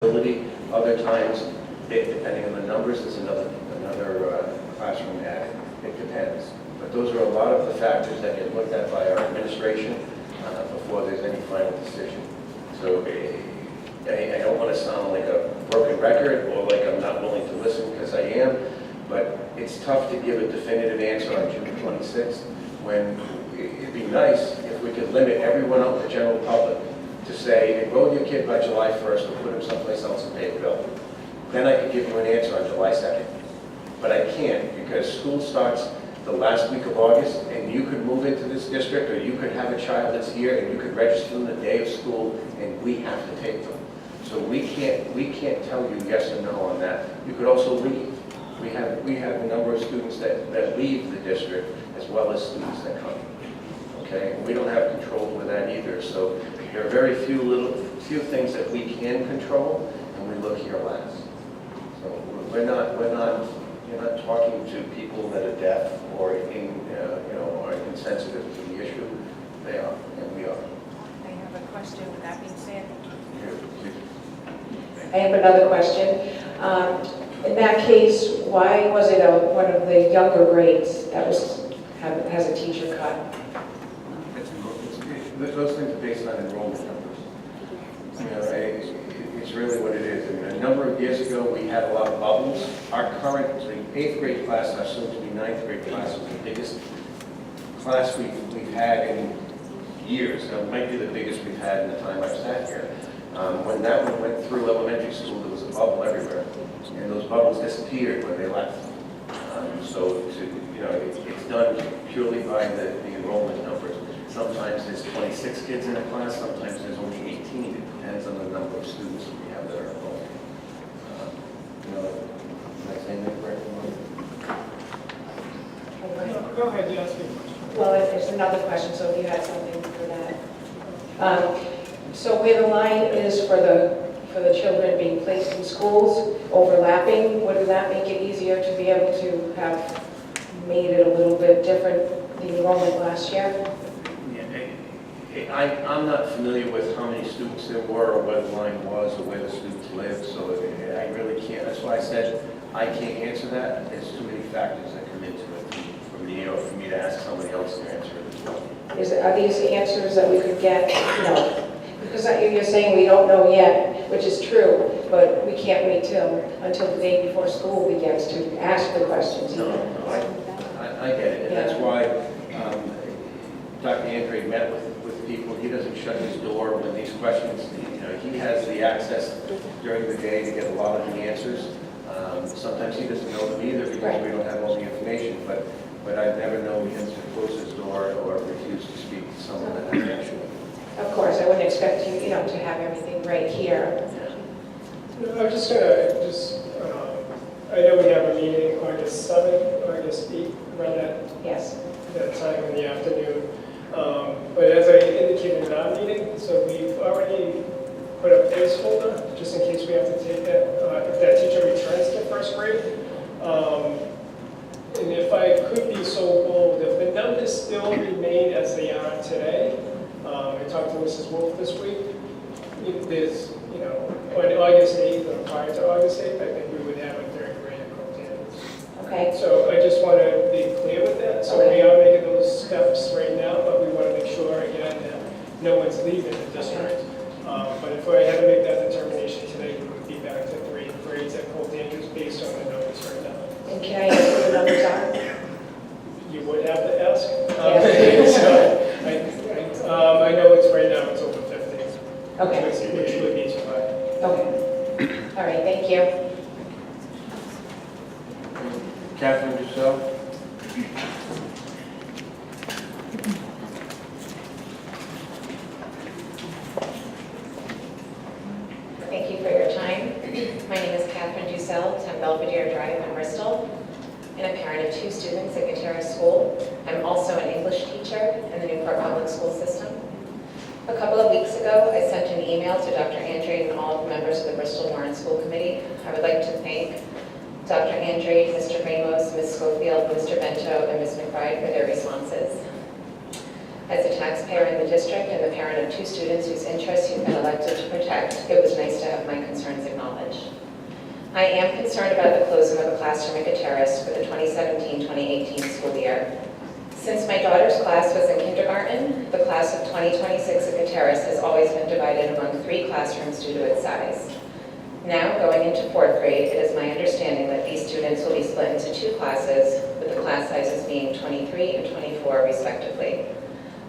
Other times, depending on the numbers, there's another classroom added. It depends. But those are a lot of the factors that get looked at by our administration before there's any final decision. So I don't want to sound like a broken record or like I'm not willing to listen, because I am, but it's tough to give a definitive answer on June 26th when it'd be nice if we could limit everyone out, the general public, to say, enroll your kid by July 1st or put him someplace else and pay the bill. Then I could give you an answer on July 2nd. But I can't, because school starts the last week of August, and you could move into this district, or you could have a child that's here, and you could register them the day of school, and we have to take them. So we can't tell you yes or no on that. You could also leave. We have a number of students that leave the district, as well as students that come. Okay, and we don't have control over that either. So there are very few things that we can control, and we look here last. So you're not talking to people that are deaf or are insensitive to the issue. They are, and we are. I have a question. With that being said, I have another question. In that case, why was it one of the younger grades that has a teacher cut? Those things are based on enrollment numbers. It's really what it is. A number of years ago, we had a lot of bubbles. Our current, the 8th grade class, our soon-to-be 9th grade class, was the biggest class we've had in years. It might be the biggest we've had in the time I've sat here. When that one went through elementary school, there was a bubble everywhere, and those bubbles disappeared when they left. It's done purely by the enrollment numbers. Sometimes there's 26 kids in a class, sometimes there's only 18. It depends on the number of students we have that are enrolled. Am I saying that correctly? Go ahead, you ask me a question. Well, there's another question, so if you had something for that. So where the line is for the children being placed in schools, overlapping, would that make it easier to be able to have made it a little bit different, the enrollment last year? I'm not familiar with how many students there were, or where the line was, or where the students lived, so I really can't. That's why I said I can't answer that. There's too many factors that come into it for me, or for me to ask somebody else to answer it as well. Are these the answers that we could get? No. Because you're saying we don't know yet, which is true, but we can't wait until the day before school begins to ask the questions. No, I get it, and that's why Dr. Andre met with people. He doesn't shut his door when these questions, he has the access during the day to get a lot of the answers. Sometimes he doesn't know them either because we don't have all the information, but I've never known him to close his door or refuse to speak to someone that has actually. Of course, I wouldn't expect you, to have everything right here. No, I'm just I know we have a meeting August 7th, August 8th, around that time in the afternoon. But as I indicated in our meeting, so we've already put a placeholder just in case we have to take that, if that teacher returns to first grade. And if I could be so bold, if the numbers still remain as they are today, I talked to Mrs. Wolf this week, if there's, on August 8th or prior to August 8th, I think we would have a third grade at Coltan's. Okay. So I just want to be clear with that. So we are making those steps right now, but we want to make sure, again, that no one's leaving the district. But if I had to make that determination today, we would be back to 3 grades at Coltan's based on the numbers right now. And can I ask what the numbers are? You would have to ask. Yes. So I know it's right now, it's over 50. Okay. Which would be too high. Okay. All right, thank you. Catherine Dussel? Thank you for your time. My name is Catherine Dussel, 10 Belvedere Drive in Bristol, and a parent of 2 students at Gutierrez School. I'm also an English teacher in the Newport Public School System. A couple of weeks ago, I sent an email to Dr. Andre and all the members of the Bristol Warren School Committee. I would like to thank Dr. Andre, Mr. Ramos, Ms. Schofield, Mr. Bento, and Ms. McBride for their responses. As a taxpayer in the district and the parent of 2 students whose interests you've been elected to protect, it was nice to have my concerns acknowledged. I am concerned about the closing of a classroom at Gutierrez for the 2017-2018 school year. Since my daughter's class was in kindergarten, the class of 2026 at Gutierrez has always been divided among 3 classrooms due to its size. Now, going into 4th grade, it is my understanding that these students will be split into 2 classes, with the class sizes being 23 and 24 respectively.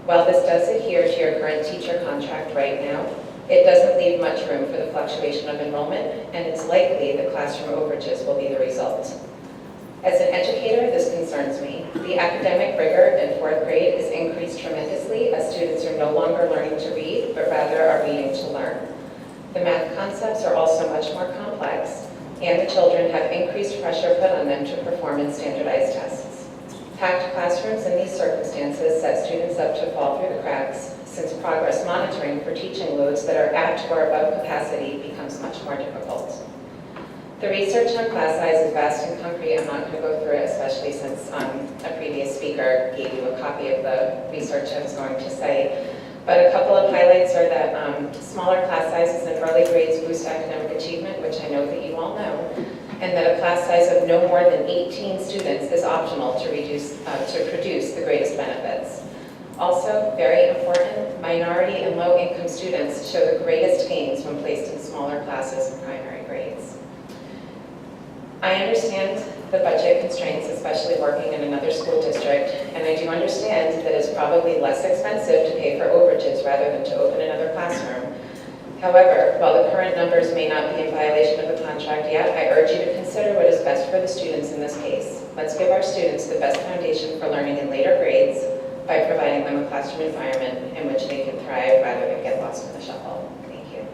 While this does adhere to your current teacher contract right now, it doesn't leave much room for the fluctuation of enrollment, and it's likely that classroom overages will be the result. As an educator, this concerns me. The academic rigor in 4th grade is increased tremendously as students are no longer learning to read, but rather are reading to learn. The math concepts are also much more complex, and the children have increased pressure put on them to perform in standardized tests. Packed classrooms in these circumstances set students up to fall through the cracks, since progress monitoring for teaching loads that are at or above capacity becomes much more difficult. The research on class size is vast and concrete. I'm not going to go through it, especially since a previous speaker gave you a copy of the research I was going to cite. But a couple of highlights are that smaller class sizes in early grades boost academic achievement, which I know that you all know, and that a class size of no more than 18 students is optimal to produce the greatest benefits. Also, very important, minority and low-income students show the greatest gains when placed in smaller classes in primary grades. I understand the budget constraints, especially working in another school district, and I do understand that it's probably less expensive to pay for overages rather than to open another classroom. However, while the current numbers may not be in violation of the contract yet, I urge you to consider what is best for the students in this case. Let's give our students the best foundation for learning in later grades by providing them a classroom environment in which they can thrive rather than get lost in the shuffle. Thank you.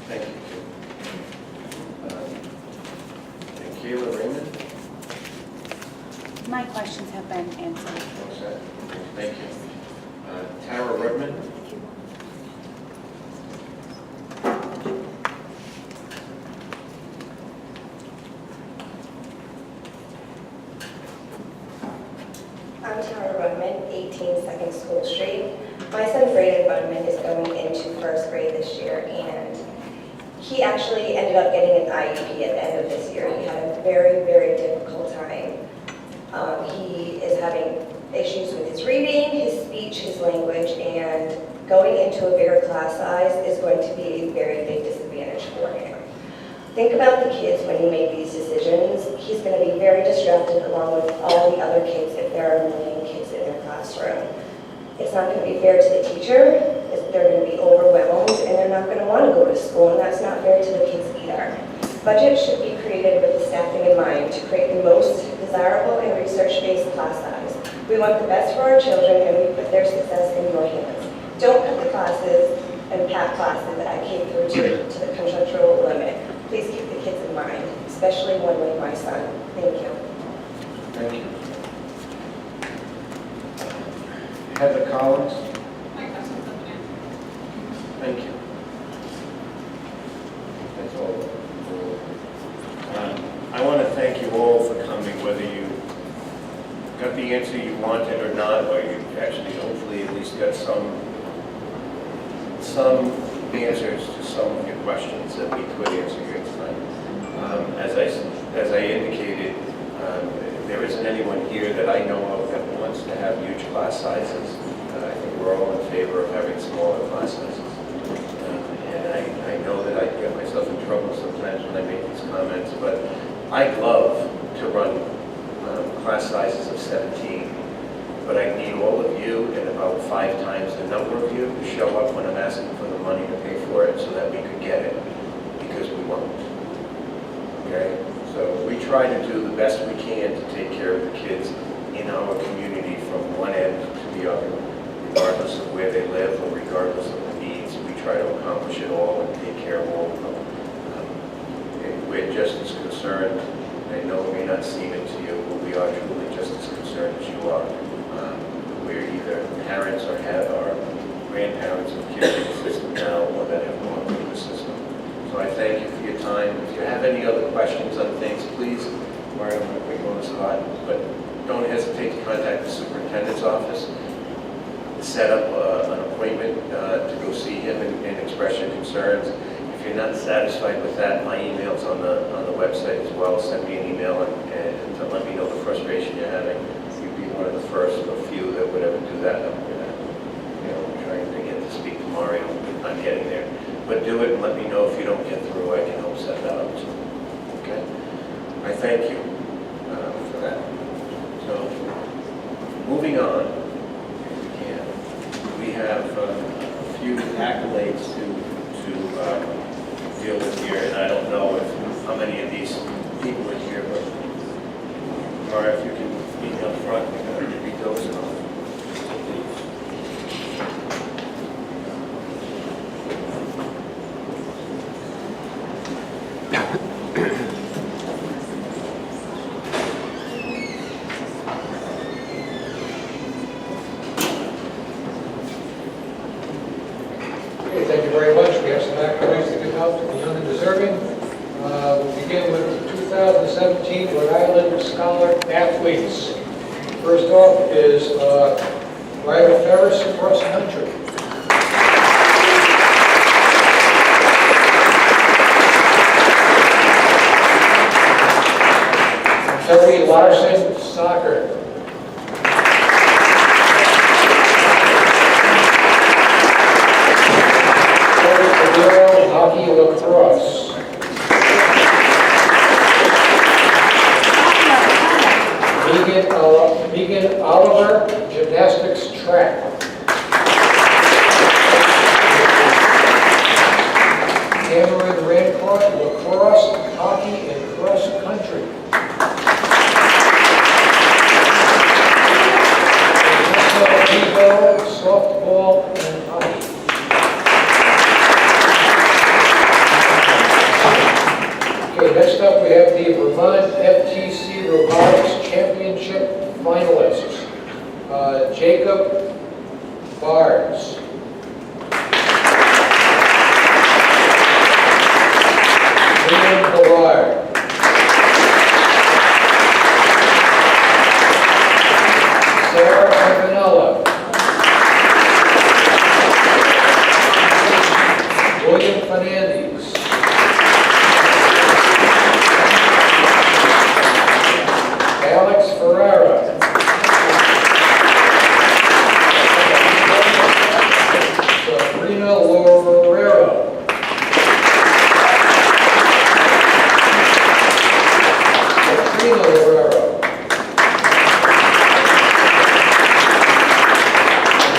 Thank you. Kayla Raymond? My questions have been answered. What's that? Thank you. Tara Rudman? I'm Tara Rudman, 18 2nd School Street. My son Braden Rudman is going into 1st grade this year, and he actually ended up getting an IEP at the end of this year. He had a very, very difficult time. He is having issues with his reading, his speech, his language, and going into a bigger class size is going to be a very big disadvantage for him. Think about the kids when you make these decisions. He's going to be very distracted along with all the other kids if there are a million kids in their classroom. It's not going to be fair to the teacher. They're going to be overwhelmed, and they're not going to want to go to school, and that's not fair to the kids either. Budget should be created with the staffing in mind to create the most desirable and research-based class size. We want the best for our children, and we put their success in your hands. Don't cut the classes and pack classes that I came through to the contractual limit. Please keep the kids in mind, especially one like my son. Thank you. Thank you. Heather Collins? Thank you. That's all. I want to thank you all for coming, whether you got the answer you wanted or not, or you actually hopefully at least got some answers to some of your questions that we could answer here tonight. As I indicated, there isn't anyone here that I know of that wants to have huge class sizes. I think we're all in favor of having smaller class sizes. And I know that I get myself in trouble sometimes when I make these comments, but I'd love to run class sizes of 17, but I need all of you and about 5 times the number of you to show up when I'm asking for the money to pay for it so that we could get it, because we won't. Okay? So we try to do the best we can to take care of the kids in our community from one end to the other, regardless of where they live or regardless of the needs. We try to accomplish it all and take care of all of them. And we're just as concerned. I know it may not seem it to you, but we are truly just as concerned as you are. We're either parents or grandparents of kids in the system now or that have gone through the system. So I thank you for your time. If you have any other questions on things, please, we're going to go this a lot, but don't hesitate to contact the superintendent's office. set up an appointment to go see him and express your concerns. If you're not satisfied with that, my email's on the website as well. Send me an email and to let me know the frustration you're having. You'd be one of the first of a few that would ever do that. I'm gonna, trying to get to speak to Mario. I'm getting there. But do it and let me know if you don't get through. I can help set that up. Okay? I thank you for that. So, moving on, if we can, we have a few accolades to deal with here, and I don't know how many of these people are here, but Mara, if you can meet up front, we're going to read those off. Okay, thank you very much. We have some accolades to give out to the young and deserving. We'll begin with the 2017 Rhode Island Scholar Athletes. First off is Ryder Ferris cross country. Terry Larson, soccer. Hockey lacrosse. Megan Oliver, gymnastics track. Cameron Rancroft, lacrosse, hockey, and cross country. Softball, and hockey. Okay, next up we have the Vermont FTC Robotics Championship finalists. Jacob Barnes. William Ballard. Sarah Arganella. William Fernandez. Alex Ferrara. Sabrina Lorero. Katrina Lorero.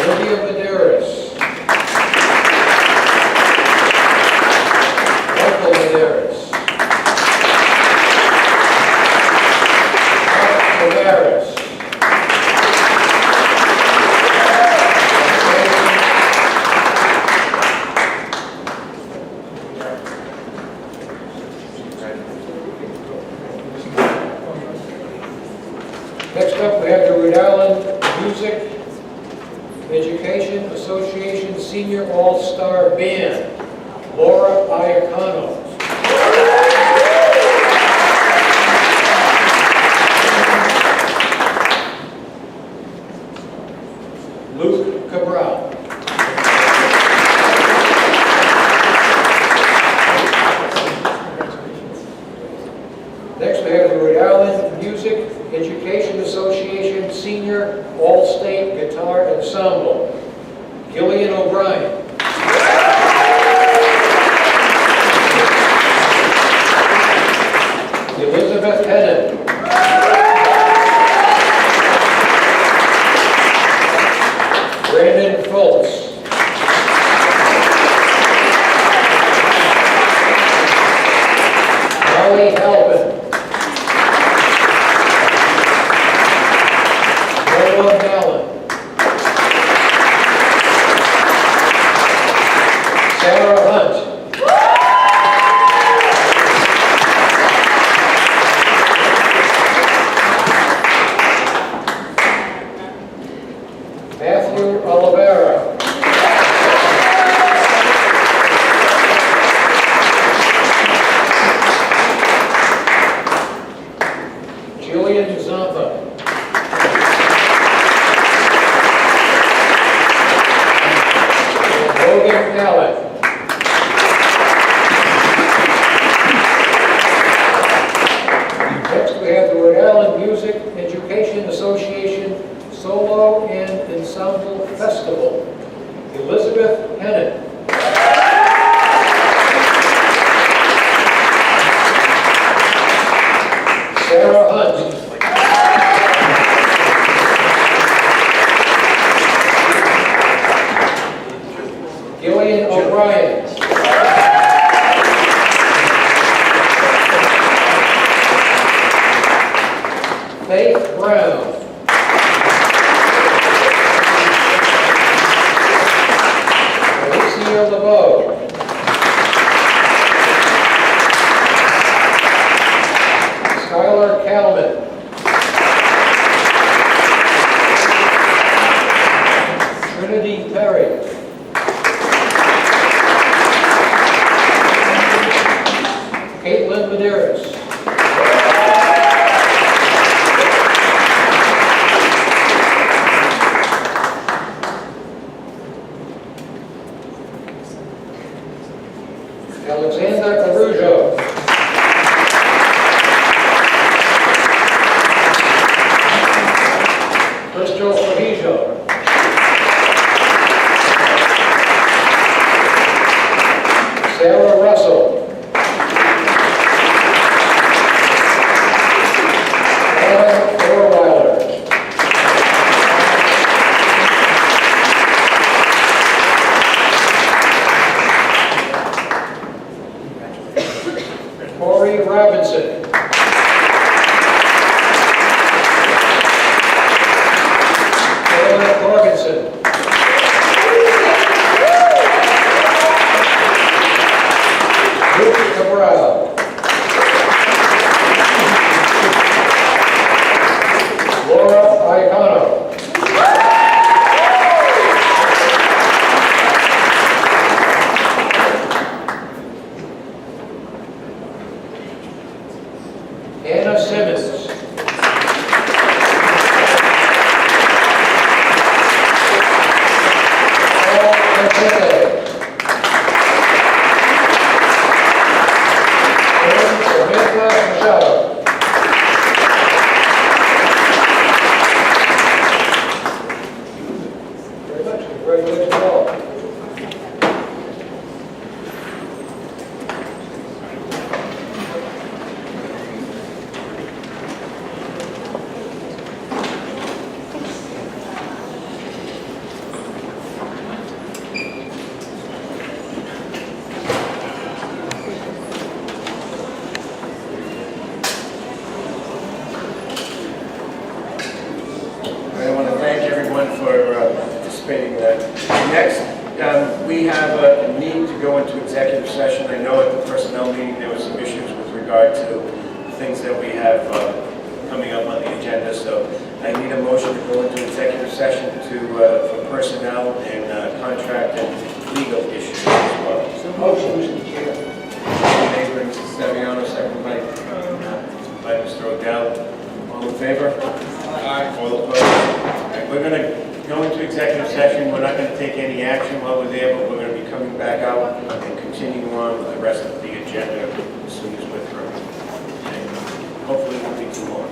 Olivia Medeiros. Michael Medeiros. Tavares. Next up, we have the Rhode Island Music Education Association Senior All-Star Band, Laura Iacano. Luke Cabral. Next, we have the Rhode Island Music Education Association Senior All-State Guitar Ensemble, Gillian O'Brien. Elizabeth Hennon. Brandon Fultz. Molly Halpin. Noah Allen. Sarah Hunt. Matthew Oliveira. Ensemble Festival. Elizabeth Hennon. Sarah Hunt. Gillian O'Brien. Faith Brown. Alicia LeBeau. Skylar Calman. Trinity Perry. Caitlin Medeiros. Alexander Caruso. Crystal Fahijo. Sarah Russell. Anna Orweiler. Corey Robinson. Taylor Jorgensen. Luke Cabral. Laura Iacono. Anna Simmons. Paul Martete. And Samantha Machado. Very much. Congratulations all. I want to thank everyone for participating in that. Next, we have a need to go into executive session. I know at the personnel meeting there were some issues with regard to things that we have coming up on the agenda, so I need a motion to go into executive session for personnel and contract and legal issues as well. So motion, Mr. Chair. Made by Mrs. Saviano, second by Mr. O'Dell. All in favor? Aye. All opposed? All right, we're going to go into executive session. We're not going to take any action while we're there, but we're going to be coming back out and continuing on with the rest of the agenda as soon as we're through. Okay. Hopefully it won't be too long.